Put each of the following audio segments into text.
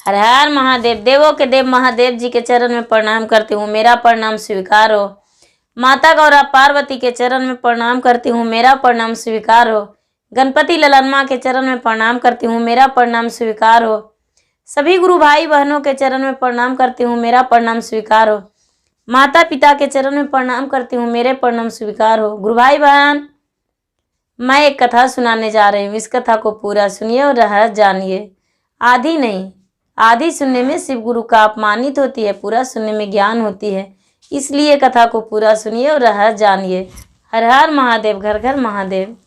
हर हर महादेव। देवों के देव महादेव जी के चरण में प्रणाम करती हूँ, मेरा प्रणाम स्वीकार हो। माता गौरा पार्वती के चरण में प्रणाम करती हूँ, मेरा प्रणाम स्वीकार हो। गणपति ललन माँ के चरण में प्रणाम करती हूँ, मेरा प्रणाम स्वीकार हो। सभी गुरु भाई बहनों के चरण में प्रणाम करती हूँ, मेरा प्रणाम स्वीकार हो। माता पिता के चरण में प्रणाम करती हूँ, मेरे प्रणाम स्वीकार हो। गुरु भाई बहन, मैं एक कथा सुनाने जा रही हूँ, इस कथा को पूरा सुनिए और रहस्य जानिए। आधी नहीं, आधी सुनने में शिव गुरु का अपमानित होती है, पूरा सुनने में ज्ञान होती है। इसलिए कथा को पूरा सुनिए और रहस्य जानिए। हर हर महादेव, घर घर महादेव।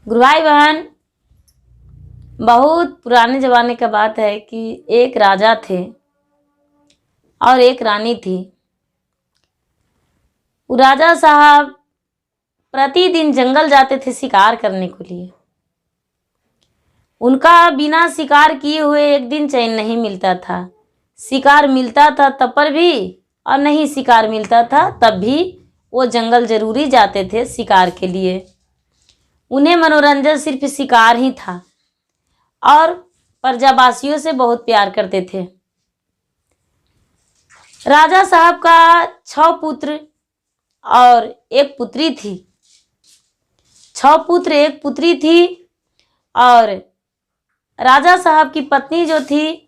गुरु भाई बहन, बहुत पुराने जमाने का बात है कि एक राजा थे और एक रानी थी। वो राजा साहब प्रतिदिन जंगल जाते थे शिकार करने के लिए। उनका बिना शिकार किए हुए एक दिन चैन नहीं मिलता था। शिकार मिलता था तब पर भी, और नहीं शिकार मिलता था तब भी वो जंगल जरूरी जाते थे शिकार के लिए। उन्हें मनोरंजन सिर्फ शिकार ही था और प्रजावासियों से बहुत प्यार करते थे। राजा साहब का 6 पुत्र और एक पुत्री थी। 6 पुत्र एक पुत्री थी। और राजा साहब की पत्नी जो थी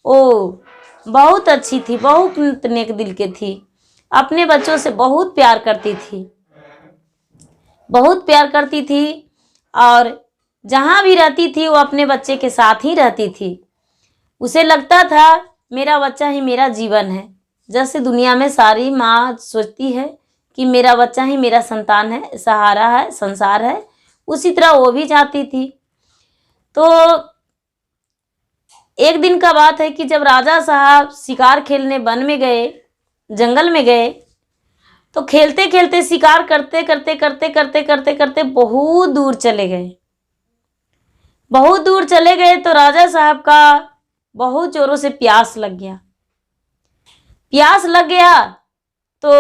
वो बहुत अच्छी थी, बहुत नेक दिल के थी। अपने बच्चों से बहुत प्यार करती थी, बहुत प्यार करती थी। और जहाँ भी रहती थी वो अपने बच्चे के साथ ही रहती थी। उसे लगता था मेरा बच्चा ही मेरा जीवन है। जैसे दुनिया में सारी माँ सोचती है कि मेरा बच्चा ही मेरा संतान है, सहारा है, संसार है, उसी तरह वो भी चाहती थी। तो एक दिन का बात है कि जब राजा साहब शिकार खेलने वन में गए, जंगल में गए, तो खेलते खेलते शिकार करते करते करते करते करते करते बहुत दूर चले गए। बहुत दूर चले गए तो राजा साहब का बहुत जोरों से प्यास लग गया। प्यास लग गया तो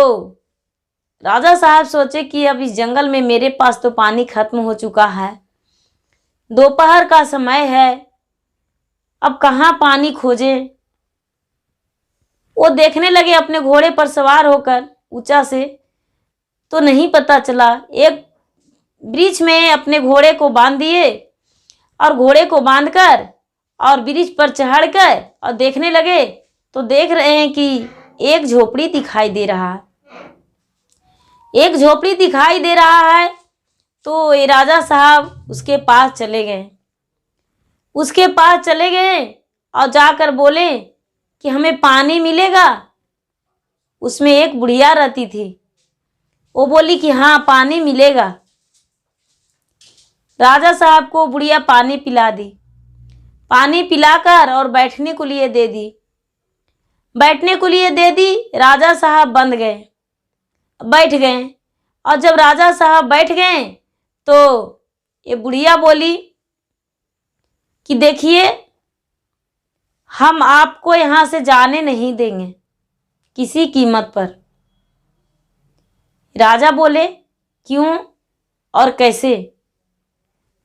राजा साहब सोचे कि अब इस जंगल में मेरे पास तो पानी खत्म हो चुका है, दोपहर का समय है, अब कहाँ पानी खोजे। वो देखने लगे अपने घोड़े पर सवार होकर ऊंचा से, तो नहीं पता चला। एक वृक्ष में अपने घोड़े को बांध दिए और घोड़े को बांधकर और वृक्ष पर चढ़कर और देखने लगे तो देख रहे हैं कि एक झोपड़ी दिखाई दे रहा है। एक झोपड़ी दिखाई दे रहा है तो ये राजा साहब उसके पास चले गए। उसके पास चले गए और जाकर बोले कि हमें पानी मिलेगा। उसमें एक बुढ़िया रहती थी, वो बोली कि हाँ पानी मिलेगा। राजा साहब को बुढ़िया पानी पिला दी। पानी पिलाकर और बैठने को लिए दे दी। बैठने को लिए दे दी। राजा साहब बंद गए, बैठ गए। और जब राजा साहब बैठ गए तो ये बुढ़िया बोली कि देखिए, हम आपको यहाँ से जाने नहीं देंगे किसी कीमत पर। राजा बोले क्यों और कैसे?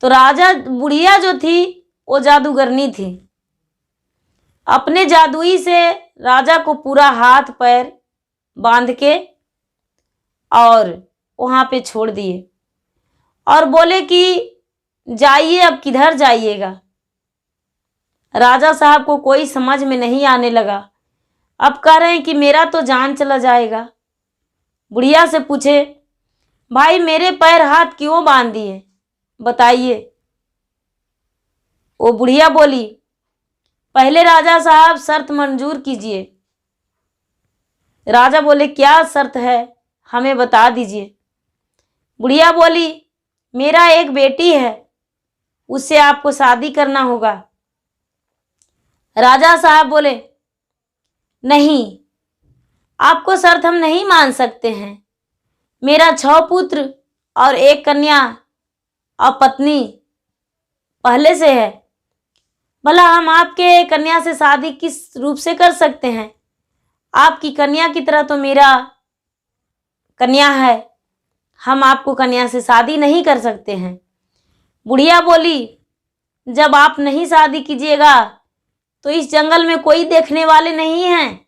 तो राजा बुढ़िया जो थी वो जादूगरनी थी। अपने जादुई से राजा को पूरा हाथ पैर बांध के और वहाँ पे छोड़ दिए और बोले कि जाइए, अब किधर जाइएगा। राजा साहब को कोई समझ में नहीं आने लगा। अब कह रहे हैं कि मेरा तो जान चला जाएगा। बुढ़िया से पूछे, भाई मेरे पैर हाथ क्यों बांध दिए, बताइए। वो बुढ़िया बोली, पहले राजा साहब शर्त मंजूर कीजिए। राजा बोले क्या शर्त है, हमें बता दीजिए। बुढ़िया बोली, मेरा एक बेटी है, उससे आपको शादी करना होगा। राजा साहब बोले नहीं, आपको शर्त हम नहीं मान सकते हैं। मेरा 6 पुत्र और एक कन्या और पत्नी पहले से है। भला हम आपके कन्या से शादी किस रूप से कर सकते हैं? आपकी कन्या की तरह तो मेरा कन्या है, हम आपको कन्या से शादी नहीं कर सकते हैं। बुढ़िया बोली जब आप नहीं शादी कीजिएगा तो इस जंगल में कोई देखने वाले नहीं हैं।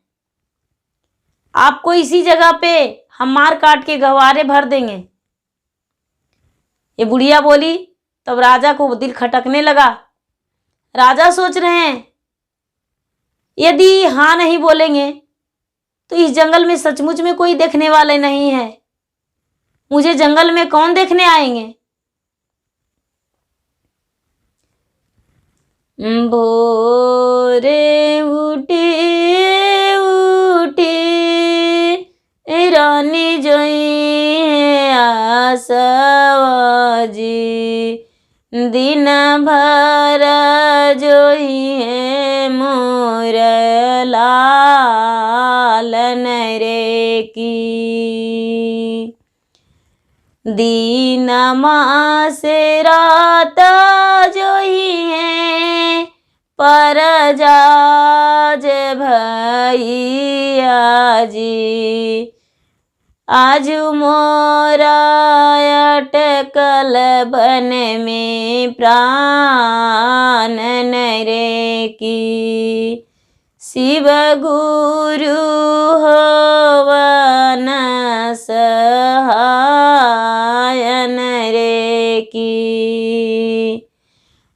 आपको इसी जगह पे हम मार काट के गहवारे भर देंगे। ये बुढ़िया बोली। तब राजा को दिल खटकने लगा। राजा सोच रहे हैं यदि हाँ नहीं बोलेंगे तो इस जंगल में सचमुच में कोई देखने वाले नहीं है। मुझे जंगल में कौन देखने आएंगे। भोरे उठी उठी रानी जोई आसवाजी, दिन भर जोई है मोर लालन रे की। दिन मास रात जोई है पर जाज भैया जी, आज मोरा अटकल बन में प्राण रे की। शिव गुरु होवन सहायन रे की।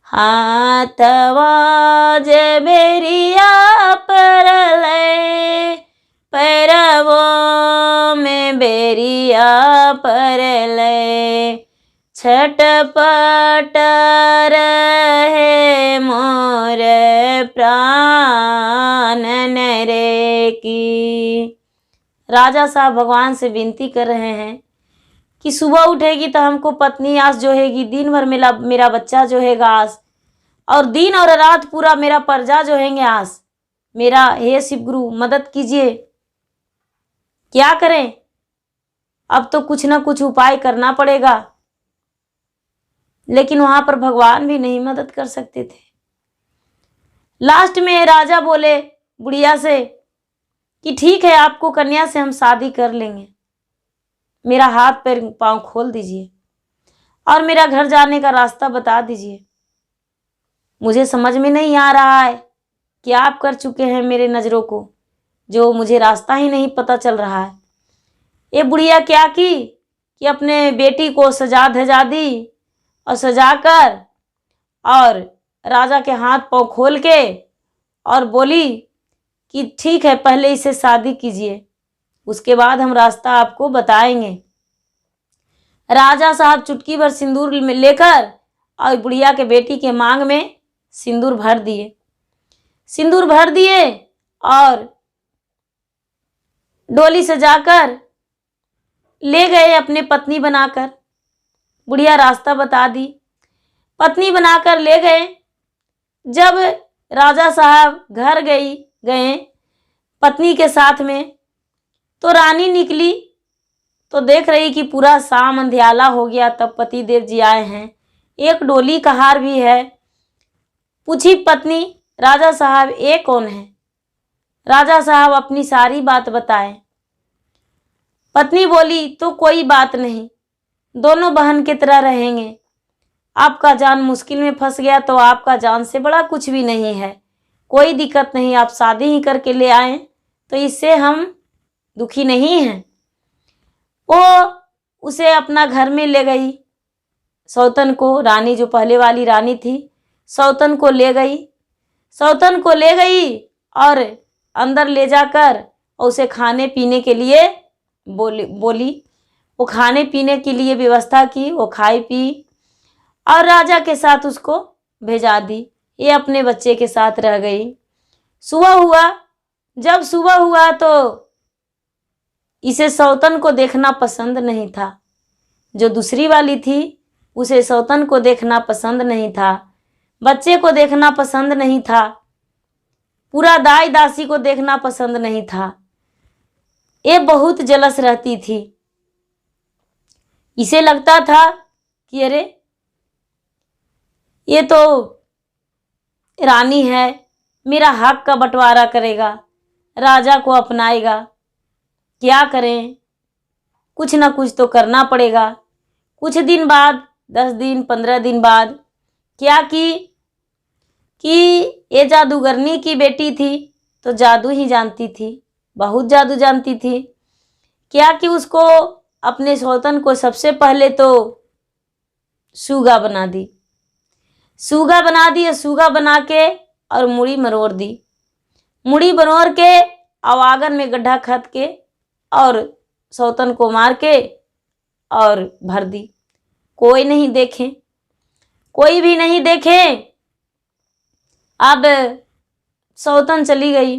हाथवाज बेरिया परले पैरवों में बेरिया परले, छटपट रहे मोर प्राण रे की। राजा साहब भगवान से विनती कर रहे हैं कि सुबह उठेगी तो हमको पत्नी आस जोहेगी, दिन भर मेरा बच्चा जोहेगा आस, और दिन और रात पूरा मेरा प्रजा जोहेंगे आस। मेरा हे शिव गुरु मदद कीजिए, क्या करें। अब तो कुछ ना कुछ उपाय करना पड़ेगा। लेकिन वहां पर भगवान भी नहीं मदद कर सकते थे। लास्ट में राजा बोले बुढ़िया से कि ठीक है, आपको कन्या से हम शादी कर लेंगे, मेरा हाथ पैर पांव खोल दीजिए और मेरा घर जाने का रास्ता बता दीजिए। मुझे समझ में नहीं आ रहा है कि आप कर चुके हैं मेरे नज़रों को, जो मुझे रास्ता ही नहीं पता चल रहा है। ये बुढ़िया क्या की कि अपने बेटी को सजा धजा दी और सजाकर और राजा के हाथ पांव खोल के और बोली कि ठीक है, पहले इसे शादी कीजिए, उसके बाद हम रास्ता आपको बताएंगे। राजा साहब चुटकी भर सिंदूर में लेकर और बुढ़िया के बेटी के मांग में सिंदूर भर दिए। सिंदूर भर दिए और डोली सजाकर ले गए अपने पत्नी बनाकर। बुढ़िया रास्ता बता दी, पत्नी बनाकर ले गए। जब राजा साहब घर गए पत्नी के साथ में, तो रानी निकली तो देख रही कि पूरा शाम अंधियाला हो गया। तब पति देव जी आए हैं, एक डोली का हार भी है। पूछी पत्नी राजा साहब ये कौन है। राजा साहब अपनी सारी बात बताए। पत्नी बोली तो कोई बात नहीं, दोनों बहन की तरह रहेंगे। आपका जान मुश्किल में फंस गया तो आपका जान से बड़ा कुछ भी नहीं है, कोई दिक्कत नहीं, आप शादी ही करके ले आए तो इससे हम दुखी नहीं हैं। वो उसे अपना घर में ले गई, सौतन को, रानी जो पहले वाली रानी थी, सौतन को ले गई। सौतन को ले गई और अंदर ले जाकर उसे खाने पीने के लिए बोली। वो खाने पीने के लिए व्यवस्था की, वो खाई पी और राजा के साथ उसको भेजा दी। ये अपने बच्चे के साथ रह गई। सुबह हुआ, जब सुबह हुआ तो इसे सौतन को देखना पसंद नहीं था। जो दूसरी वाली थी उसे सौतन को देखना पसंद नहीं था, बच्चे को देखना पसंद नहीं था, पूरा दाई दासी को देखना पसंद नहीं था। ये बहुत जलस रहती थी। इसे लगता था कि अरे ये तो रानी है, मेरा हक का बंटवारा करेगा, राजा को अपनाएगा, क्या करें, कुछ ना कुछ तो करना पड़ेगा। कुछ दिन बाद, 10 दिन 15 दिन बाद क्या की, कि ये जादूगरनी की बेटी थी तो जादू ही जानती थी, बहुत जादू जानती थी। क्या कि उसको अपने सौतन को सबसे पहले तो सूगा बना दी, सूगा बना दी, सूगा बना के और मुड़ी मरोड़ दी, मुड़ी मरोड़ के आवागन में गड्ढा खद के और सौतन को मार के और भर दी। कोई नहीं देखे, कोई भी नहीं देखे। अब सौतन चली गई,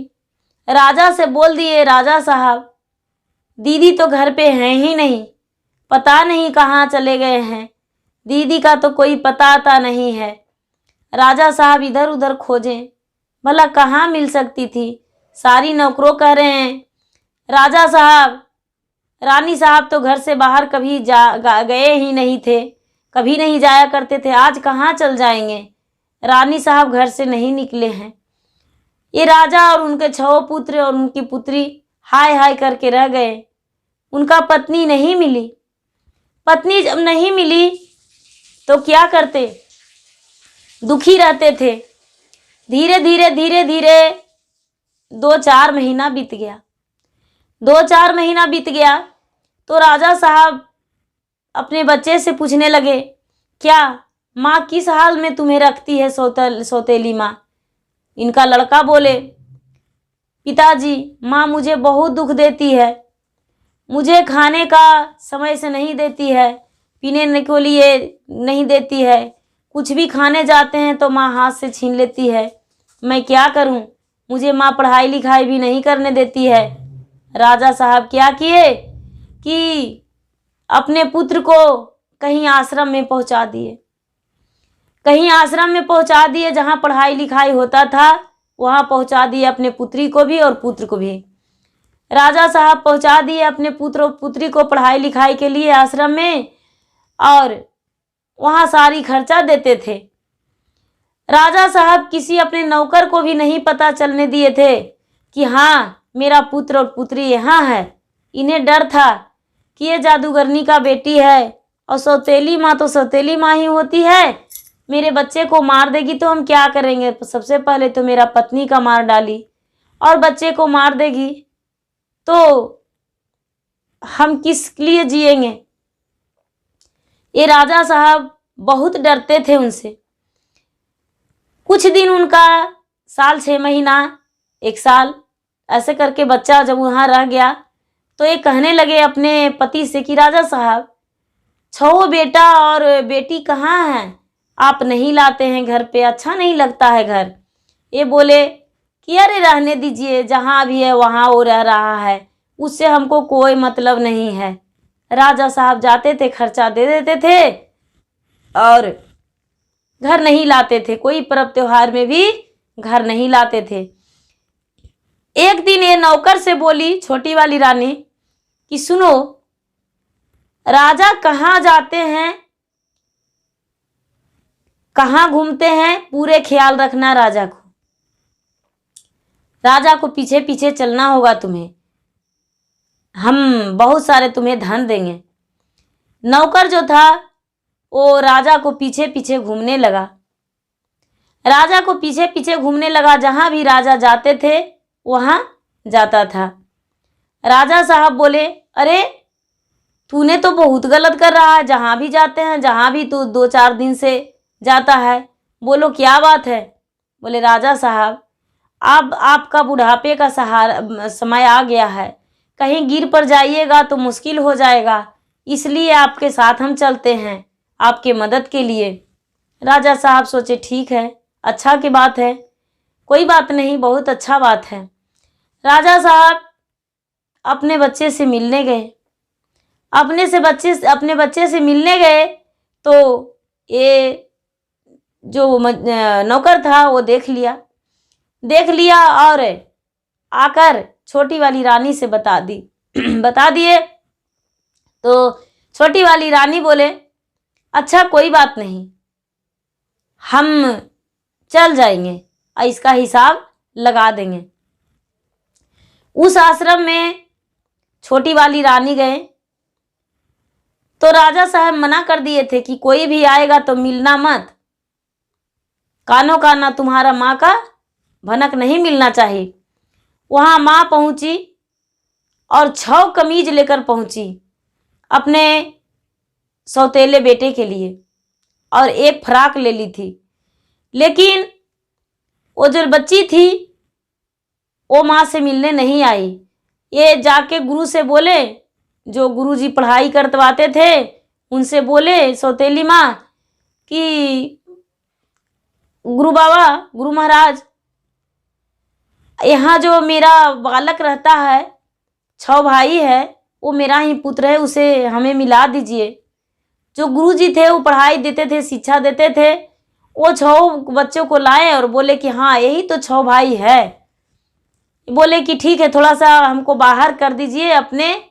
राजा से बोल दिए, राजा साहब दीदी तो घर पे हैं ही नहीं, पता नहीं कहाँ चले गए हैं, दीदी का तो कोई पता आता नहीं है। राजा साहब इधर उधर खोजें, भला कहाँ मिल सकती थी। सारी नौकरों कह रहे हैं, राजा साहब रानी साहब तो घर से बाहर कभी गए ही नहीं थे, कभी नहीं जाया करते थे, आज कहाँ चल जाएंगे। रानी साहब घर से नहीं निकले हैं। ये राजा और उनके 6 पुत्र और उनकी पुत्री हाय हाय करके रह गए। उनका पत्नी नहीं मिली। पत्नी जब नहीं मिली तो क्या करते, दुखी रहते थे। धीरे धीरे धीरे धीरे 2-4 महीना बीत गया। 2-4 महीना बीत गया तो राजा साहब अपने बच्चे से पूछने लगे, क्या माँ किस हाल में तुम्हें रखती है सौतेली माँ। इनका लड़का बोले, पिताजी माँ मुझे बहुत दुख देती है, मुझे खाने का समय से नहीं देती है, पीने के लिए नहीं देती है, कुछ भी खाने जाते हैं तो माँ हाथ से छीन लेती है, मैं क्या करूं, मुझे माँ पढ़ाई लिखाई भी नहीं करने देती है। राजा साहब क्या किए कि अपने पुत्र को कहीं आश्रम में पहुंचा दिए, कहीं आश्रम में पहुंचा दिए, जहां पढ़ाई लिखाई होता था वहां पहुंचा दिए अपने पुत्री को भी और पुत्र को भी। राजा साहब पहुंचा दिए अपने पुत्र और पुत्री को पढ़ाई लिखाई के लिए आश्रम में, और वहां सारी खर्चा देते थे। राजा साहब किसी अपने नौकर को भी नहीं पता चलने दिए थे कि हाँ मेरा पुत्र और पुत्री यहाँ है। इन्हें डर था कि ये जादूगरनी का बेटी है और सौतेली माँ तो सौतेली माँ ही होती है, मेरे बच्चे को मार देगी तो हम क्या करेंगे। सबसे पहले तो मेरा पत्नी का मार डाली और बच्चे को मार देगी तो हम किस लिए जिएंगे। ये राजा साहब बहुत डरते थे उनसे। कुछ दिन उनका, साल 6 महीना, 1 साल ऐसे करके बच्चा जब वहाँ रह गया तो ये कहने लगे अपने पति से कि राजा साहब 6 बेटा और बेटी कहाँ हैं, आप नहीं लाते हैं घर पे, अच्छा नहीं लगता है घर। ये बोले कि अरे रहने दीजिए, जहाँ भी है वहाँ वो रह रहा है, उससे हमको कोई मतलब नहीं है। राजा साहब जाते थे, खर्चा दे देते थे और घर नहीं लाते थे, कोई पर्व त्योहार में भी घर नहीं लाते थे। एक दिन ये नौकर से बोली छोटी वाली रानी कि सुनो, राजा कहाँ जाते हैं, कहाँ घूमते हैं, पूरे ख्याल रखना राजा को, राजा को पीछे पीछे चलना होगा तुम्हें, हम बहुत सारे तुम्हें धन देंगे। नौकर जो था वो राजा को पीछे पीछे घूमने लगा, राजा को पीछे पीछे घूमने लगा, जहां भी राजा जाते थे वहां जाता था। राजा साहब बोले, अरे तूने तो बहुत गलत कर रहा है, जहां भी जाते हैं, जहां भी तू 2-4 दिन से जाता है। बोलो क्या बात है। बोले राजा साहब अब आपका बुढ़ापे का सहारा समय आ गया है, कहीं गिर पर जाइएगा तो मुश्किल हो जाएगा, इसलिए आपके साथ हम चलते हैं आपके मदद के लिए। राजा साहब सोचे ठीक है, अच्छा की बात है, कोई बात नहीं, बहुत अच्छा बात है। राजा साहब अपने बच्चे से मिलने गए, अपने बच्चे से मिलने गए तो ये जो नौकर था वो देख लिया और आकर छोटी वाली रानी से बता दिए। तो छोटी वाली रानी बोले, अच्छा कोई बात नहीं, हम चल जाएंगे और इसका हिसाब लगा देंगे। उस आश्रम में छोटी वाली रानी गए तो राजा साहब मना कर दिए थे कि कोई भी आएगा तो मिलना मत। कानों का ना तुम्हारा माँ का भनक नहीं मिलना चाहिए। वहाँ माँ पहुंची और 6 कमीज लेकर पहुंची अपने सौतेले बेटे के लिए और एक फ्राक ले ली थी। लेकिन वो जो बच्ची थी वो माँ से मिलने नहीं आई। ये जाके गुरु से बोले, जो गुरुजी पढ़ाई करवाते थे उनसे बोले सौतेली माँ कि गुरु बाबा, गुरु महाराज, यहाँ जो मेरा बालक रहता है, 6 भाई है, वो मेरा ही पुत्र है, उसे हमें मिला दीजिए। जो गुरुजी थे वो पढ़ाई देते थे, शिक्षा देते थे। वो 6 बच्चों को लाए और बोले कि हाँ यही तो 6 भाई है। बोले कि ठीक है, थोड़ा सा हमको बाहर कर दीजिए अपने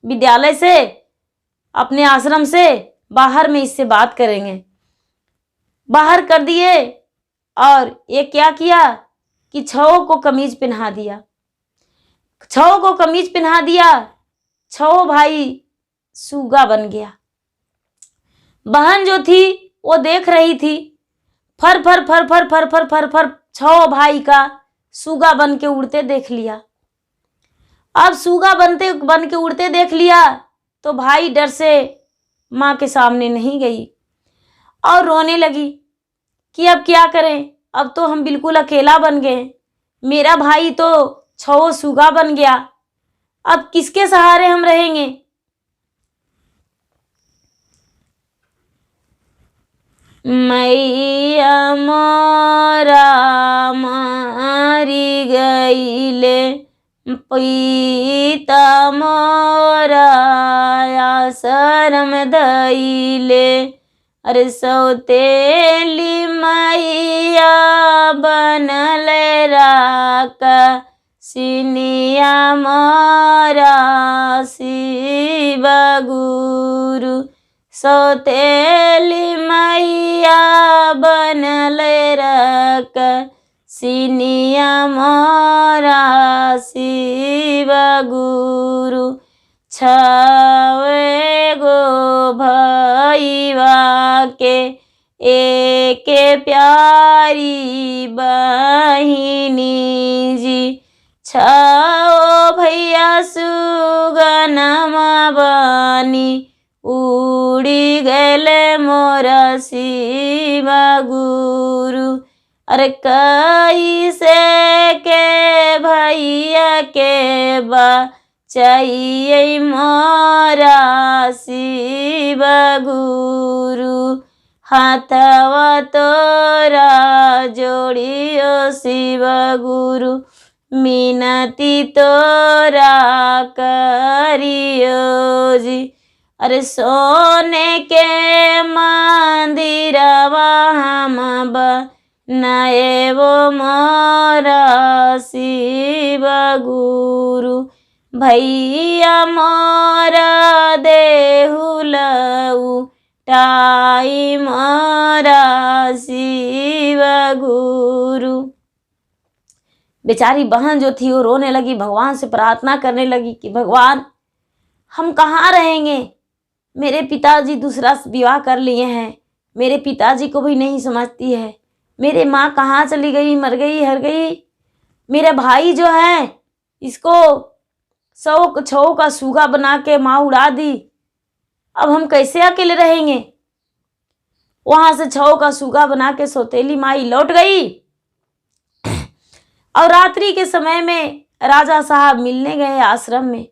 विद्यालय से, अपने आश्रम से बाहर में इससे बात करेंगे। बाहर कर दिए और ये क्या किया कि 6 को कमीज पहना दिया। 6 को कमीज पहना दिया, 6 भाई सूगा बन गया। बहन जो थी वो देख रही थी, फर फर फर फर फर फर फर फर 6 भाई का सूगा बन के उड़ते देख लिया। अब सूगा बन के उड़ते देख लिया तो भाई डर से माँ के सामने नहीं गई और रोने लगी कि अब क्या करें, अब तो हम बिल्कुल अकेला बन गए, मेरा भाई तो 6 सूगा बन गया, अब किसके सहारे हम रहेंगे। मैया मोरा मारी गईले, पिता मोरा आश्रम धइले। अरे सौतेली मैया बनल राका, सिनिया मोरा शिव गुरु। सौतेली मैया बनल राका, सिनिया मोरा शिव गुरु। 6 गो भईवा के एक प्यारी बहिनी जी। 6 भैया सुगनमा बनी, उड़ी गले मोरा शिव गुरु। अरे कैसे के भैया के चाहिए मोरा शिव गुरु। हाथवा तोरा जोड़ियो शिव गुरु, मिनती तोरा करियो जी। अरे सोने के मंदिरवा हम बनाए वो मोरा शिव गुरु। भैया मोरा देहुलऊ टाई मोरा शिव गुरु। बेचारी बहन जो थी वो रोने लगी, भगवान से प्रार्थना करने लगी कि भगवान हम कहाँ रहेंगे, मेरे पिताजी दूसरा विवाह कर लिए हैं, मेरे पिताजी को भी नहीं समझती है, मेरे माँ कहाँ चली गई, मर गई, हर गई। मेरे भाई जो है इसको 100 का सूगा बना के माँ उड़ा दी, अब हम कैसे अकेले रहेंगे। वहां से 6 का सूगा बना के सौतेली माई लौट गई और रात्रि के समय में राजा साहब मिलने गए आश्रम में।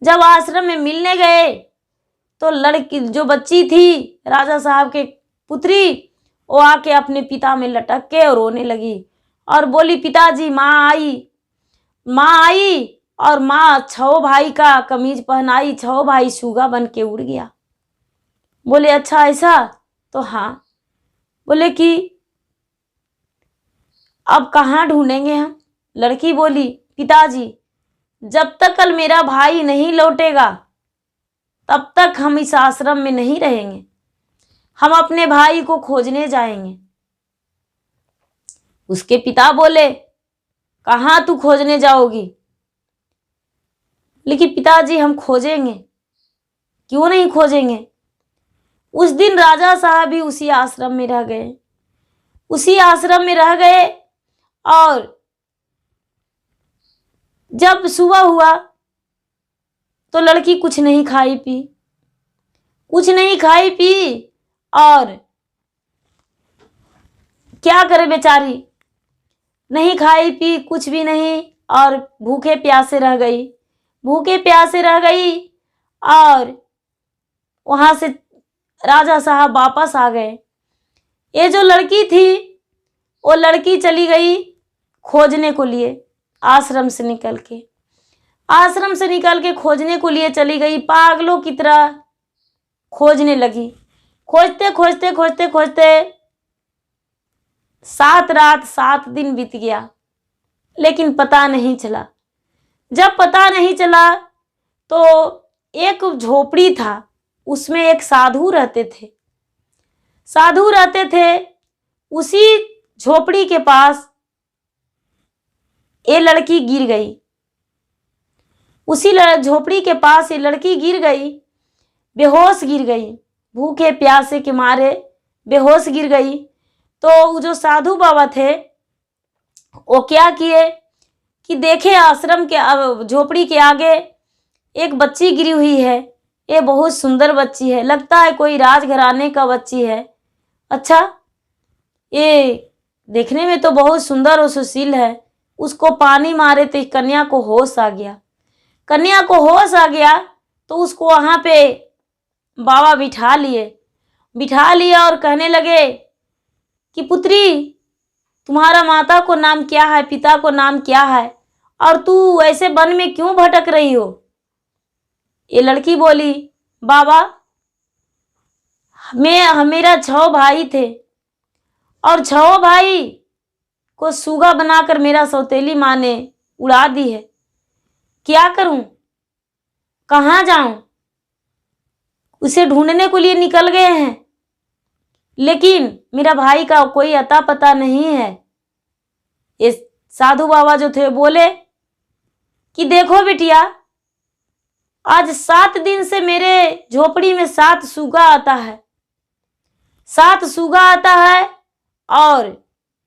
जब आश्रम में मिलने गए तो लड़की जो बच्ची थी राजा साहब के पुत्री, वो आके अपने पिता में लटक के और रोने लगी और बोली पिताजी माँ आई और माँ 6 भाई का कमीज पहनाई, 6 भाई सूगा बन के उड़ गया। बोले अच्छा ऐसा, तो हाँ। बोले कि अब कहाँ ढूंढेंगे हम। लड़की बोली पिताजी जब तक कल मेरा भाई नहीं लौटेगा तब तक हम इस आश्रम में नहीं रहेंगे, हम अपने भाई को खोजने जाएंगे। उसके पिता बोले कहाँ तू खोजने जाओगी। लेकिन पिताजी हम खोजेंगे। क्यों नहीं खोजेंगे। उस दिन राजा साहब भी उसी आश्रम में रह गए। उसी आश्रम में रह गए। और जब सुबह हुआ तो लड़की कुछ नहीं खाई पी, कुछ नहीं खाई पी, और क्या करे बेचारी, नहीं खाई पी कुछ भी नहीं, और भूखे प्यासे रह गई, भूखे प्यासे रह गई। और वहां से राजा साहब वापस आ गए। ये जो लड़की थी वो लड़की चली गई खोजने को लिए, आश्रम से निकल के, आश्रम से निकल के खोजने को लिए चली गई, पागलों की तरह खोजने लगी। खोजते खोजते खोजते खोजते 7 रात 7 दिन बीत गया, लेकिन पता नहीं चला। जब पता नहीं चला तो एक झोपड़ी था, उसमें एक साधु रहते थे, साधु रहते थे। उसी झोपड़ी के पास ये लड़की गिर गई, उसी झोपड़ी के पास ये लड़की गिर गई, बेहोश गिर गई, भूखे प्यासे के मारे बेहोश गिर गई। तो जो साधु बाबा थे वो क्या किए कि देखे आश्रम के झोपड़ी के आगे एक बच्ची गिरी हुई है, ये बहुत सुंदर बच्ची है, लगता है कोई राजघराने का बच्ची है। अच्छा, ये देखने में तो बहुत सुंदर और सुशील है। उसको पानी मारे तो कन्या को होश आ गया, कन्या को होश आ गया तो उसको वहाँ पे बाबा बिठा लिए और कहने लगे कि पुत्री, तुम्हारा माता को नाम क्या है, पिता को नाम क्या है, और तू ऐसे वन में क्यों भटक रही हो? ये लड़की बोली, बाबा मेरा 6 भाई थे, और 6 भाई को सूगा बनाकर मेरा सौतेली माँ ने उड़ा दी है, क्या करूं, कहाँ जाऊं? उसे ढूंढने को लिए निकल गए हैं, लेकिन मेरा भाई का कोई अता पता नहीं है। ये साधु बाबा जो थे बोले कि देखो बिटिया, आज 7 दिन से मेरे झोपड़ी में 7 सूगा आता है, 7 सूगा आता है, और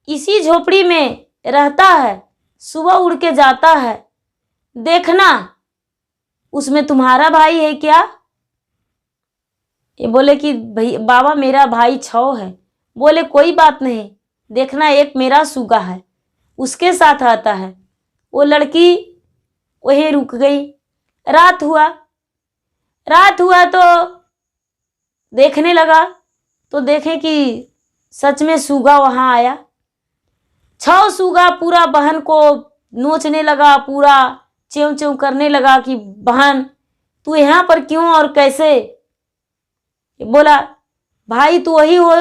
इसी झोपड़ी में रहता है, सुबह उड़ के जाता है, देखना उसमें तुम्हारा भाई है क्या? ये बोले कि भाई बाबा मेरा भाई 6 है। बोले कोई बात नहीं, देखना एक मेरा सूगा है, उसके साथ आता है। वो लड़की वहीं रुक गई। रात हुआ तो देखने लगा, तो देखे कि सच में सूगा वहां आया। 6 सूगा पूरा बहन को नोचने लगा, पूरा च्यों च्यों करने लगा कि बहन तू यहाँ पर क्यों और कैसे? बोला भाई तू वही हो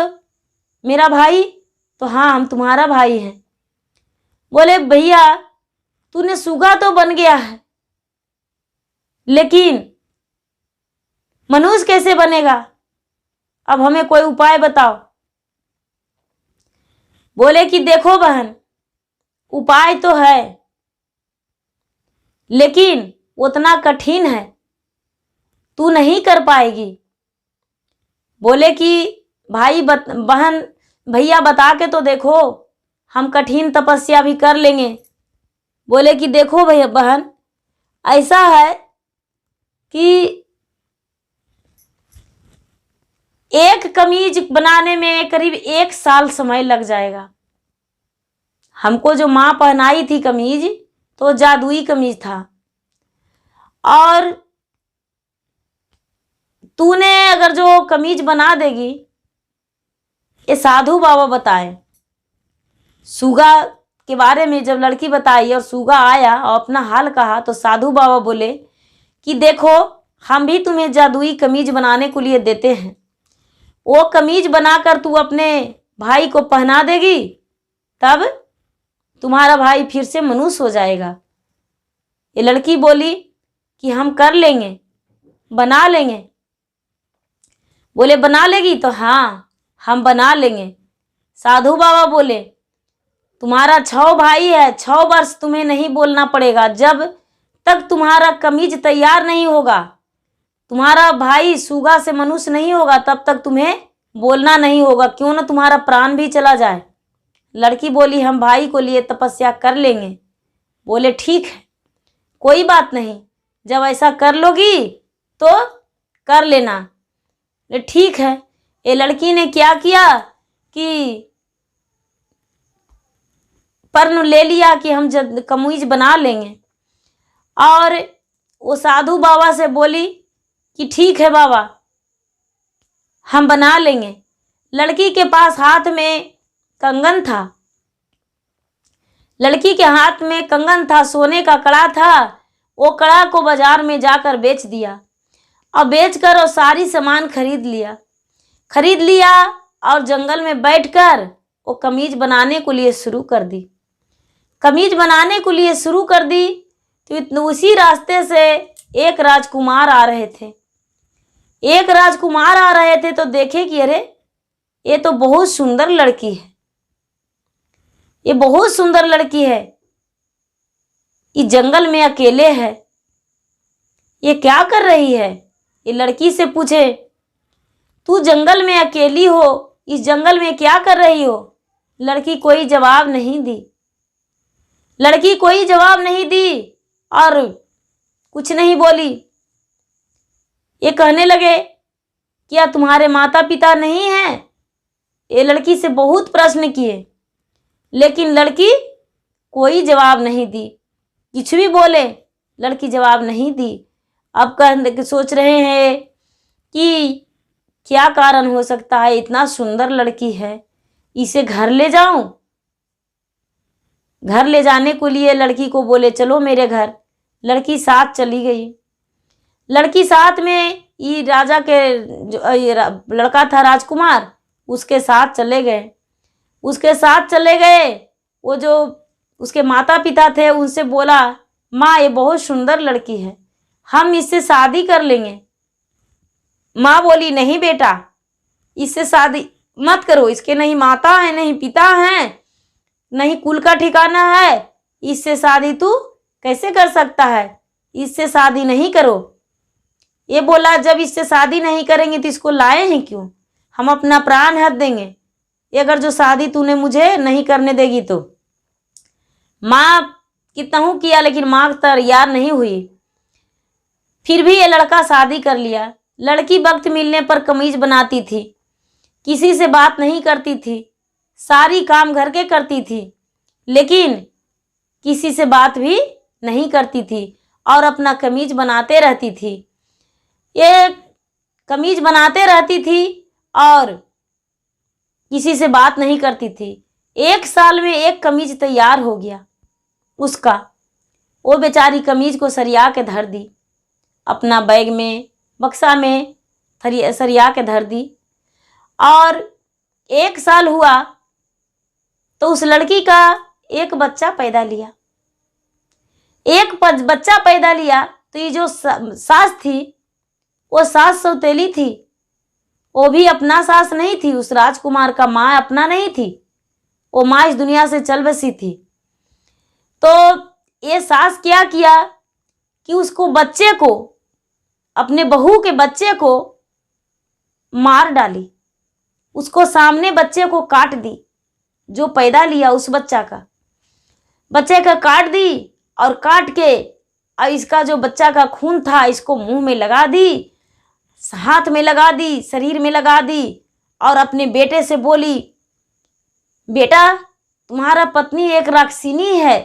मेरा भाई? तो हाँ, हम तुम्हारा भाई हैं। बोले भैया तूने सूगा तो बन गया है, लेकिन मनुष्य कैसे बनेगा? अब हमें कोई उपाय बताओ। बोले कि देखो बहन, उपाय तो है, लेकिन उतना कठिन है, तू नहीं कर पाएगी। बोले कि भाई बहन भैया बता के तो देखो, हम कठिन तपस्या भी कर लेंगे। बोले कि देखो भैया बहन, ऐसा है कि एक कमीज बनाने में करीब 1 साल समय लग जाएगा। हमको जो माँ पहनाई थी कमीज, तो जादुई कमीज था, और तूने अगर जो कमीज बना देगी, ये साधु बाबा बताए सूगा के बारे में। जब लड़की बताई और सूगा आया और अपना हाल कहा, तो साधु बाबा बोले कि देखो हम भी तुम्हें जादुई कमीज बनाने को लिए देते हैं, वो कमीज बनाकर तू अपने भाई को पहना देगी, तब तुम्हारा भाई फिर से मनुष्य हो जाएगा। ये लड़की बोली कि हम कर लेंगे, बना लेंगे। बोले बना लेगी? तो हाँ, हम बना लेंगे। साधु बाबा बोले तुम्हारा 6 भाई है, 6 वर्ष तुम्हें नहीं बोलना पड़ेगा। जब तक तुम्हारा कमीज तैयार नहीं होगा, तुम्हारा भाई सूगा से मनुष्य नहीं होगा, तब तक तुम्हें बोलना नहीं होगा, क्यों ना तुम्हारा प्राण भी चला जाए। लड़की बोली हम भाई को लिए तपस्या कर लेंगे। बोले ठीक है, कोई बात नहीं, जब ऐसा कर लोगी तो कर लेना। ठीक है। ये लड़की ने क्या किया कि पर्ण ले लिया कि हम कमीज बना लेंगे, और वो साधु बाबा से बोली कि ठीक है बाबा, हम बना लेंगे। लड़की के पास हाथ में कंगन था, लड़की के हाथ में कंगन था, सोने का कड़ा था। वो कड़ा को बाजार में जाकर बेच दिया, और बेचकर वो सारी सामान खरीद लिया और जंगल में बैठकर वो कमीज बनाने को लिए शुरू कर दी। कमीज बनाने को लिए शुरू कर दी तो उसी रास्ते से एक राजकुमार आ रहे थे। तो देखे कि अरे ये तो बहुत सुंदर लड़की है, ये बहुत सुंदर लड़की है, ये जंगल में अकेले है, ये क्या कर रही है। ये लड़की से पूछे तू जंगल में अकेली हो, इस जंगल में क्या कर रही हो। लड़की कोई जवाब नहीं दी और कुछ नहीं बोली। ये कहने लगे क्या तुम्हारे माता पिता नहीं हैं। ये लड़की से बहुत प्रश्न किए, लेकिन लड़की कोई जवाब नहीं दी। कुछ भी बोले, लड़की जवाब नहीं दी। अब सोच रहे हैं कि क्या कारण हो सकता है, इतना सुंदर लड़की है, इसे घर ले जाऊं। घर ले जाने को लिए लड़की को बोले चलो मेरे घर। लड़की साथ चली गई। लड़की साथ में ये राजा के लड़का था राजकुमार, उसके साथ चले गए। वो जो उसके माता पिता थे उनसे बोला माँ ये बहुत सुंदर लड़की है, हम इससे शादी कर लेंगे। माँ बोली नहीं बेटा, इससे शादी मत करो, इसके नहीं माता है नहीं पिता हैं, नहीं कुल का ठिकाना है, इससे शादी तू कैसे कर सकता है, इससे शादी नहीं करो। ये बोला जब इससे शादी नहीं करेंगे तो इसको लाए हैं क्यों, हम अपना प्राण हथ देंगे ये अगर जो शादी तूने मुझे नहीं करने देगी तो। माँ कितना किया लेकिन माँ तैयार नहीं हुई। फिर भी ये लड़का शादी कर लिया। लड़की वक्त मिलने पर कमीज बनाती थी, किसी से बात नहीं करती थी, सारी काम घर के करती थी, लेकिन किसी से बात भी नहीं करती थी और अपना कमीज बनाते रहती थी। ये कमीज बनाते रहती थी और किसी से बात नहीं करती थी। 1 साल में एक कमीज तैयार हो गया उसका। वो बेचारी कमीज को सरिया के धर दी, अपना बैग में बक्सा में सरिया के धर दी। और 1 साल हुआ तो उस लड़की का एक बच्चा पैदा लिया। बच्चा पैदा लिया तो ये जो सास थी वो सास सौतेली थी, वो भी अपना सास नहीं थी। उस राजकुमार का माँ अपना नहीं थी, वो माँ इस दुनिया से चल बसी थी। तो ये सास क्या किया कि उसको बच्चे को, अपने बहू के बच्चे को मार डाली, उसको सामने बच्चे को काट दी, जो पैदा लिया उस बच्चे का काट दी। और काट के और इसका जो बच्चा का खून था इसको मुंह में लगा दी, हाथ में लगा दी, शरीर में लगा दी, और अपने बेटे से बोली बेटा तुम्हारा पत्नी एक राक्षसिनी है,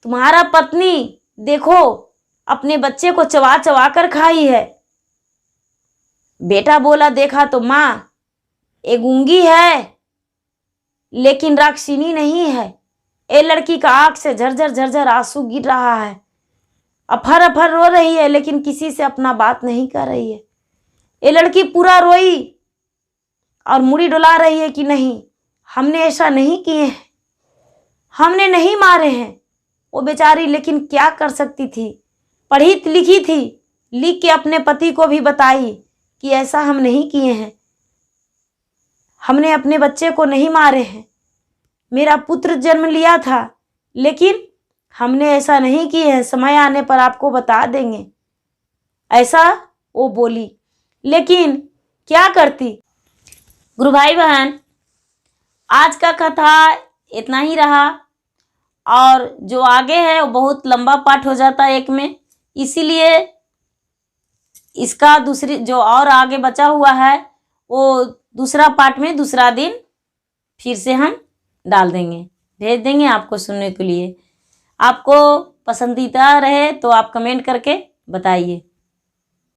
तुम्हारा पत्नी देखो अपने बच्चे को चबा चबा कर खाई है। बेटा बोला देखा तो माँ ये गूंगी है लेकिन राक्षसिनी नहीं है। ये लड़की का आंख से झरझर आंसू गिर रहा है, अफर अफर रो रही है, लेकिन किसी से अपना बात नहीं कर रही है। ये लड़की पूरा रोई और मुड़ी डुला रही है कि नहीं हमने ऐसा नहीं किए हैं, हमने नहीं मारे हैं। वो बेचारी लेकिन क्या कर सकती थी, पढ़ी लिखी थी, लिख के अपने पति को भी बताई कि ऐसा हम नहीं किए हैं, हमने अपने बच्चे को नहीं मारे हैं, मेरा पुत्र जन्म लिया था लेकिन हमने ऐसा नहीं किए हैं, समय आने पर आपको बता देंगे, ऐसा वो बोली। लेकिन क्या करती। गुरु भाई बहन, आज का कथा इतना ही रहा। और जो आगे है वो बहुत लंबा पार्ट हो जाता है एक में, इसीलिए इसका दूसरी जो और आगे बचा हुआ है वो दूसरा पार्ट में दूसरा दिन फिर से हम डाल देंगे, भेज देंगे आपको सुनने के लिए। आपको पसंदीदा रहे तो आप कमेंट करके बताइए।